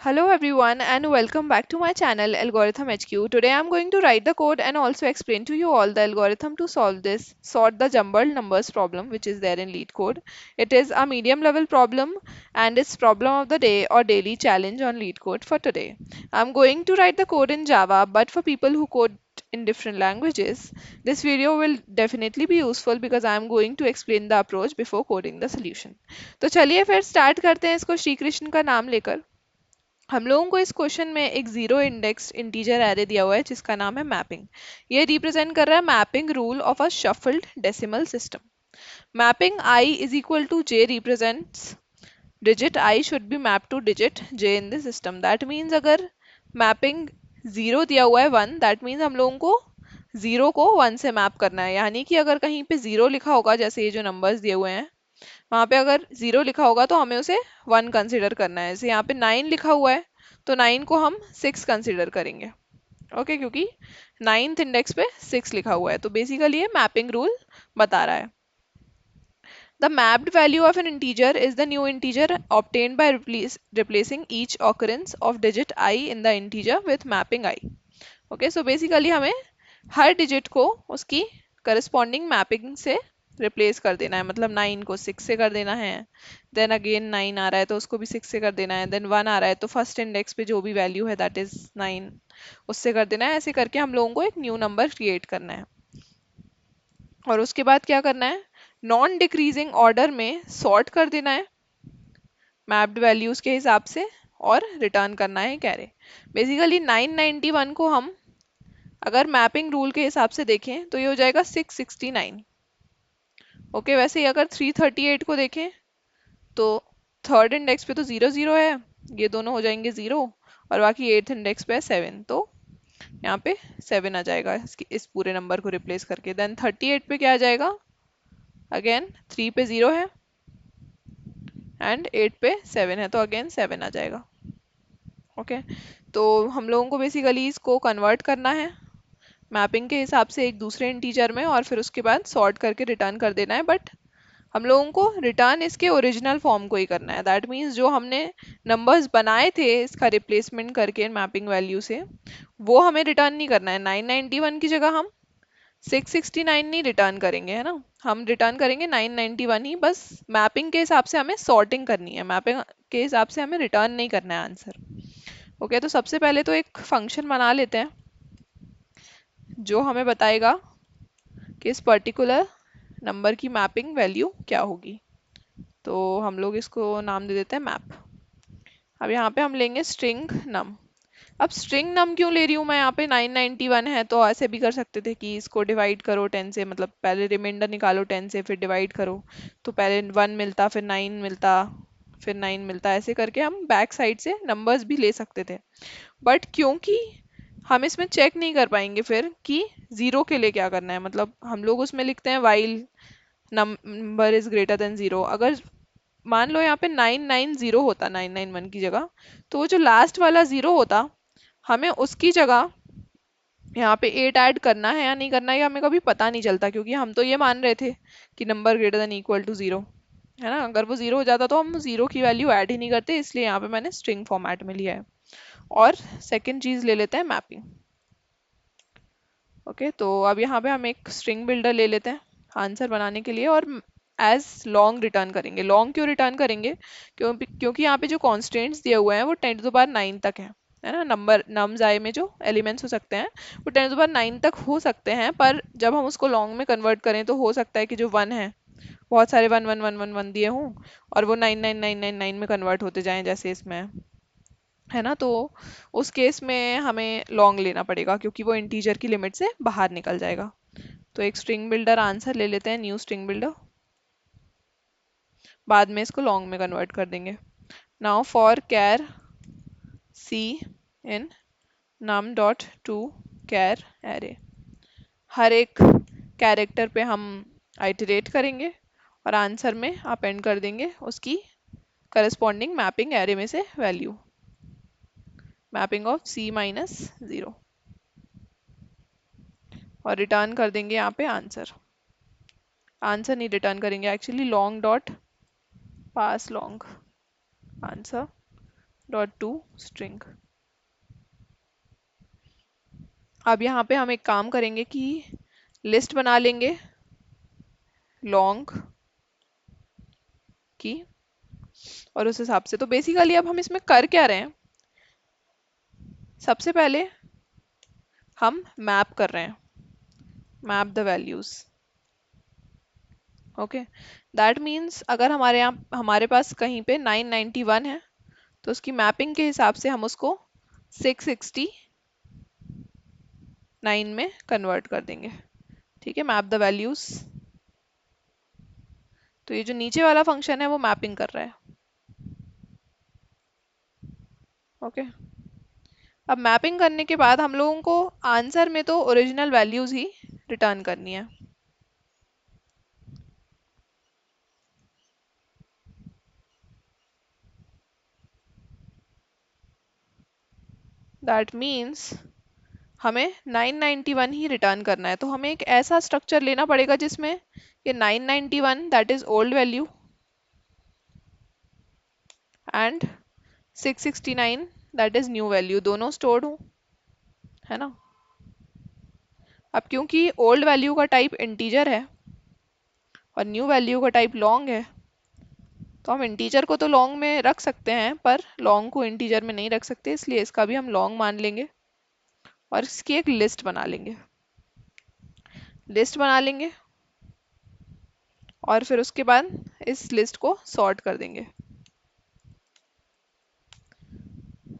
Hello everyone and welcome back to my channel Algorithm HQ. Today I'm going to write the code and also explain to you all the algorithm to solve this sort the jumbled numbers problem which is there in lead code. It is a medium level problem and it's problem of the day or daily challenge on lead code for today. I'm going to write the code in Java, but for people who code in different languages, this video will definitely be useful because I'm going to explain the approach before coding the solution. तो चलिए फिर start करते हैं इसको श्री कृष्ण का नाम लेकर। हम लोगों को इस क्वेश्चन में एक जीरो इंडेक्स इंटीजर एरे दिया हुआ है जिसका नाम है मैपिंग। ये रिप्रेजेंट कर रहा है mapping rule of a shuffled decimal system. Mapping I is equal to J represents digit I should be map to digit J in the system. That means अगर मैपिंग जीरो दिया हुआ है one, that means हम लोगों को zero को one से map करना है। यानी कि अगर कहीं पे जीरो लिखा होगा, जैसे ये जो नंबर्स दिए हुए हैं, वहां पे अगर जीरो लिखा होगा तो हमें उसे वन कंसिडर करना है। जैसे यहाँ पे नाइन लिखा हुआ है तो नाइन को हम सिक्स कंसिडर करेंगे। ओके, क्योंकि नाइन्थ इंडेक्स पे सिक्स लिखा हुआ है। तो बेसिकली ये मैपिंग रूल बता रहा है। The mapped value of an integer is the new integer obtained by replacing each occurrence of digit I in the integer with mapping I. Okay, so basically हमें हर digit को उसकी corresponding mapping से replace कर देना है। मतलब nine को six से कर देना है, देन अगेन नाइन आ रहा है तो उसको भी सिक्स से कर देना है, देन वन आ रहा है तो फर्स्ट इंडेक्स पे जो भी वैल्यू है दैट इज नाइन, उससे कर देना है। ऐसे करके हम लोगों को एक न्यू नंबर क्रिएट करना है। और उसके बाद क्या करना है, नॉन डिक्रीजिंग ऑर्डर में सॉर्ट कर देना है मैप्ड वैल्यूज के हिसाब से और रिटर्न करना है कैरे। बेसिकली 991 को हम अगर मैपिंग रूल के हिसाब से देखें तो ये हो जाएगा 669। ओके, वैसे ही अगर 338 को देखें तो थर्ड इंडेक्स पे तो जीरो जीरो है, ये दोनों हो जाएंगे जीरो, और बाकी एट्थ इंडेक्स पे है सेवन, तो यहाँ पे सेवन आ जाएगा इस पूरे नंबर को रिप्लेस करके। देन 38 पे क्या आ जाएगा, अगेन थ्री पे जीरो है एंड एट पे सेवन है तो अगेन सेवन आ जाएगा। ओके, तो हम लोगों को बेसिकली इसको कन्वर्ट करना है मैपिंग के हिसाब से एक दूसरे इंटीजर में, और फिर उसके बाद सॉर्ट करके रिटर्न कर देना है। बट हम लोगों को रिटर्न इसके ओरिजिनल फॉर्म को ही करना है। दैट मीन्स जो हमने नंबर्स बनाए थे इसका रिप्लेसमेंट करके मैपिंग वैल्यू से, वो हमें रिटर्न नहीं करना है। 991 की जगह हम 669 नहीं रिटर्न करेंगे, है ना, हम रिटर्न करेंगे 991 ही। बस मैपिंग के हिसाब से हमें सॉर्टिंग करनी है, मैपिंग के हिसाब से हमें रिटर्न नहीं करना है आंसर। ओके, तो सबसे पहले तो एक फंक्शन बना लेते हैं जो हमें बताएगा कि इस पर्टिकुलर नंबर की मैपिंग वैल्यू क्या होगी। तो हम लोग इसको नाम दे देते हैं मैप। अब यहाँ पे हम लेंगे स्ट्रिंग नम। अब स्ट्रिंग नम क्यों ले रही हूँ मैं, यहाँ पे 991 है तो ऐसे भी कर सकते थे कि इसको डिवाइड करो 10 से, मतलब पहले रिमाइंडर निकालो 10 से फिर डिवाइड करो, तो पहले वन मिलता फिर नाइन मिलता फिर नाइन मिलता, ऐसे करके हम बैक साइड से नंबर्स भी ले सकते थे। बट क्योंकि हम इसमें चेक नहीं कर पाएंगे फिर कि जीरो के लिए क्या करना है, मतलब हम लोग उसमें लिखते हैं while number is greater than zero. अगर मान लो यहाँ पे 990 होता 991 की जगह, तो वो जो लास्ट वाला जीरो होता, हमें उसकी जगह यहाँ पे एट ऐड करना है या नहीं करना है ये हमें कभी पता नहीं चलता, क्योंकि हम तो ये मान रहे थे कि number greater than equal to zero, है ना। अगर वो जीरो हो जाता तो हम जीरो की वैल्यू ऐड ही नहीं करते, इसलिए यहाँ पे मैंने स्ट्रिंग फॉर्मेट में लिया है। और सेकेंड चीज ले लेते हैं मैपिंग। ओके, तो अब यहाँ पे हम एक स्ट्रिंग बिल्डर ले लेते हैं आंसर बनाने के लिए, और एज लॉन्ग रिटर्न करेंगे। लॉन्ग क्यों रिटर्न करेंगे, क्योंकि यहाँ पे जो कॉन्स्टेंट्स दिए हुए हैं वो 10⁻9 तक है ना। नंबर नम्स आई में जो एलिमेंट्स हो सकते हैं वो 10⁻9 तक हो सकते हैं, पर जब हम उसको लॉन्ग में कन्वर्ट करें तो हो सकता है कि जो वन है, बहुत सारे one one one one one दिए हों और वो 99999 में कन्वर्ट होते जाएं जैसे इसमें है ना। तो उस केस में हमें लॉन्ग लेना पड़ेगा क्योंकि वो इंटीजर की लिमिट से बाहर निकल जाएगा। तो एक स्ट्रिंग बिल्डर आंसर ले लेते हैं, न्यू स्ट्रिंग बिल्डर, बाद में इसको लॉन्ग में कन्वर्ट कर देंगे। Now for char c in num dot to char array, हर एक कैरेक्टर पे हम आइटरेट करेंगे और आंसर में अपेंड कर देंगे उसकी करस्पॉन्डिंग मैपिंग एरे में से value, mapping of c minus zero, और रिटर्न कर देंगे यहाँ पे आंसर। आंसर नहीं रिटर्न करेंगे actually, long dot parse long answer dot to string. अब यहाँ पे हम एक काम करेंगे कि लिस्ट बना लेंगे लॉन्ग की, और उस हिसाब से तो बेसिकली अब हम इसमें कर क्या रहे हैं, सबसे पहले हम मैप कर रहे हैं, map the values. Okay, that means अगर हमारे यहाँ हमारे पास कहीं पे 991 है तो उसकी मैपिंग के हिसाब से हम उसको 669 में कन्वर्ट कर देंगे। ठीक है, मैप द वैल्यूज। तो ये जो नीचे वाला फंक्शन है वो मैपिंग कर रहा है। ओके, अब मैपिंग करने के बाद हम लोगों को आंसर में तो ओरिजिनल वैल्यूज ही रिटर्न करनी है। दैट मीन्स हमें 991 ही रिटर्न करना है, तो हमें एक ऐसा स्ट्रक्चर लेना पड़ेगा जिसमें ये 991 that is old value and 669 that is new value दोनों स्टोर्ड हो, है ना। अब क्योंकि ओल्ड वैल्यू का टाइप इंटीजर है और न्यू वैल्यू का टाइप लॉन्ग है, तो हम इंटीजर को तो लॉन्ग में रख सकते हैं पर लॉन्ग को इंटीजर में नहीं रख सकते, इसलिए इसका भी हम लॉन्ग मान लेंगे और इसकी एक लिस्ट बना लेंगे। लिस्ट बना लेंगे और फिर उसके बाद इस लिस्ट को सॉर्ट कर देंगे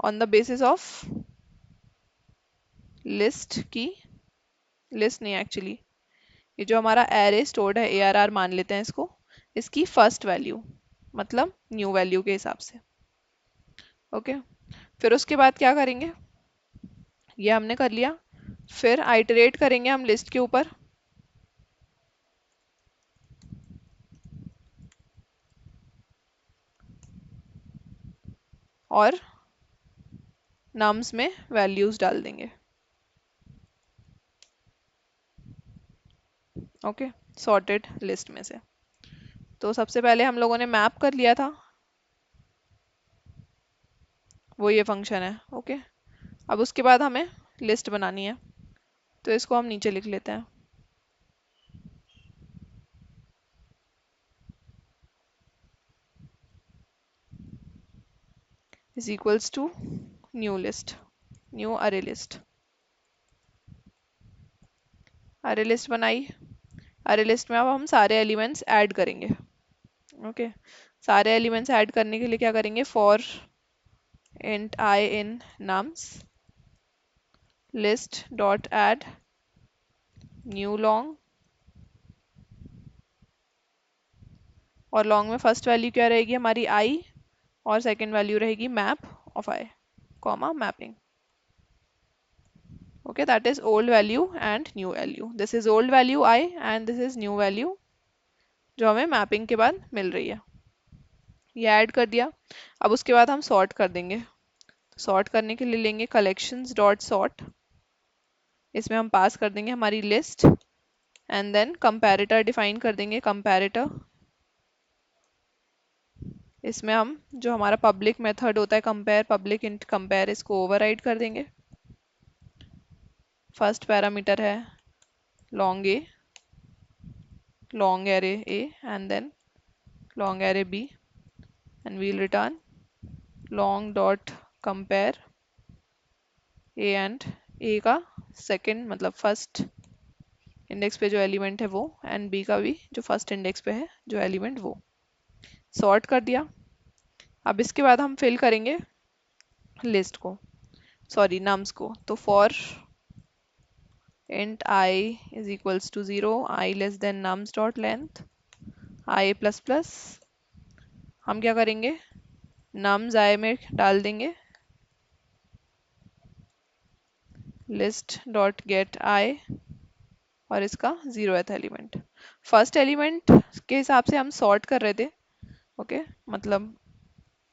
on the basis of list की, लिस्ट नहीं एक्चुअली, ये जो हमारा एरे स्टोर्ड है ARR मान लेते हैं इसको, इसकी फर्स्ट वैल्यू मतलब न्यू वैल्यू के हिसाब से। ओके, फिर उसके बाद क्या करेंगे, ये हमने कर लिया, फिर आइटरेट करेंगे हम लिस्ट के ऊपर, और नम्स में वैल्यूज डाल देंगे। ओके, सॉर्टेड लिस्ट में से। तो सबसे पहले हम लोगों ने मैप कर लिया था, वो ये फंक्शन है। ओके, अब उसके बाद हमें लिस्ट बनानी है, तो इसको हम नीचे लिख लेते हैं, is equals to new list, new array list. Array list बनाई, अरे लिस्ट में अब हम सारे एलिमेंट्स ऐड करेंगे। ओके, सारे एलिमेंट्स ऐड करने के लिए क्या करेंगे, for int I in nums list dot add new long, और लॉन्ग में फर्स्ट वैल्यू क्या रहेगी हमारी I और सेकंड वैल्यू रहेगी map of I comma mapping. okay, that is old value and new value, this is old value I and this is new value जो हमें mapping के बाद मिल रही है, ये ऐड कर दिया। अब उसके बाद हम सॉर्ट कर देंगे, सॉर्ट करने के लिए लेंगे collections डॉट सॉर्ट, इसमें हम पास कर देंगे हमारी list and then comparator define कर देंगे, कंपैरेटर, इसमें हम जो हमारा पब्लिक मेथड होता है कंपेयर, पब्लिक इंट कंपेयर, इसको ओवरराइड कर देंगे। फर्स्ट पैरामीटर है long A, long array A and then long array B and we'll return long dot compare A and A का सेकंड मतलब फर्स्ट इंडेक्स पे जो एलिमेंट है वो, एंड बी का भी जो फर्स्ट इंडेक्स पे है जो एलिमेंट वो। सॉर्ट कर दिया। अब इसके बाद हम फिल करेंगे लिस्ट को, सॉरी नम्स को, तो for int I is equals to 0, I less than nums dot length I plus plus, हम क्या करेंगे nums I में डाल देंगे list dot get I और इसका 0th एलिमेंट, फर्स्ट एलिमेंट के हिसाब से हम सॉर्ट कर रहे थे। ओके, मतलब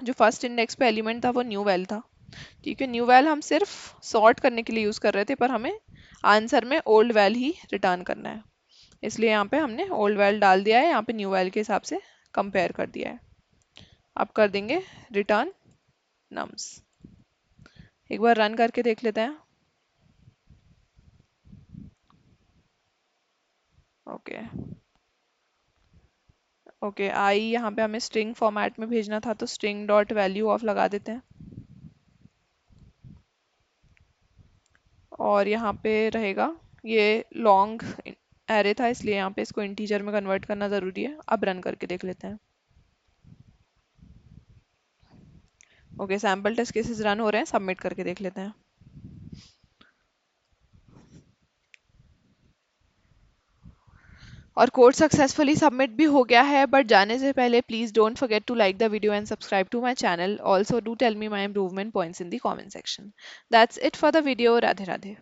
जो फर्स्ट इंडेक्स पे एलिमेंट था वो न्यू वैल था, क्योंकि न्यू वैल हम सिर्फ सॉर्ट करने के लिए यूज कर रहे थे, पर हमें आंसर में ओल्ड वैल ही रिटर्न करना है, इसलिए यहाँ पे हमने ओल्ड वैल डाल दिया है, यहाँ पे न्यू वैल के हिसाब से कंपेयर कर दिया है। अब कर देंगे रिटर्न nums। एक बार रन करके देख लेते हैं। ओके ओके, आई यहाँ पे हमें स्ट्रिंग फॉर्मेट में भेजना था तो स्ट्रिंग डॉट वैल्यू ऑफ लगा देते हैं। और यहाँ पे रहेगा, ये लॉन्ग एरे था इसलिए यहाँ पे इसको इंटीजर में कन्वर्ट करना ज़रूरी है। अब रन करके देख लेते हैं। Okay, sample test cases run हो रहे हैं, सबमिट करके देख लेते हैं। और कोड सक्सेसफुली सबमिट भी हो गया है, बट जाने से पहले please don't forget to like the video and subscribe to my channel. Also do tell me my improvement points in the comment section. That's it for the video. Radhe Radhe.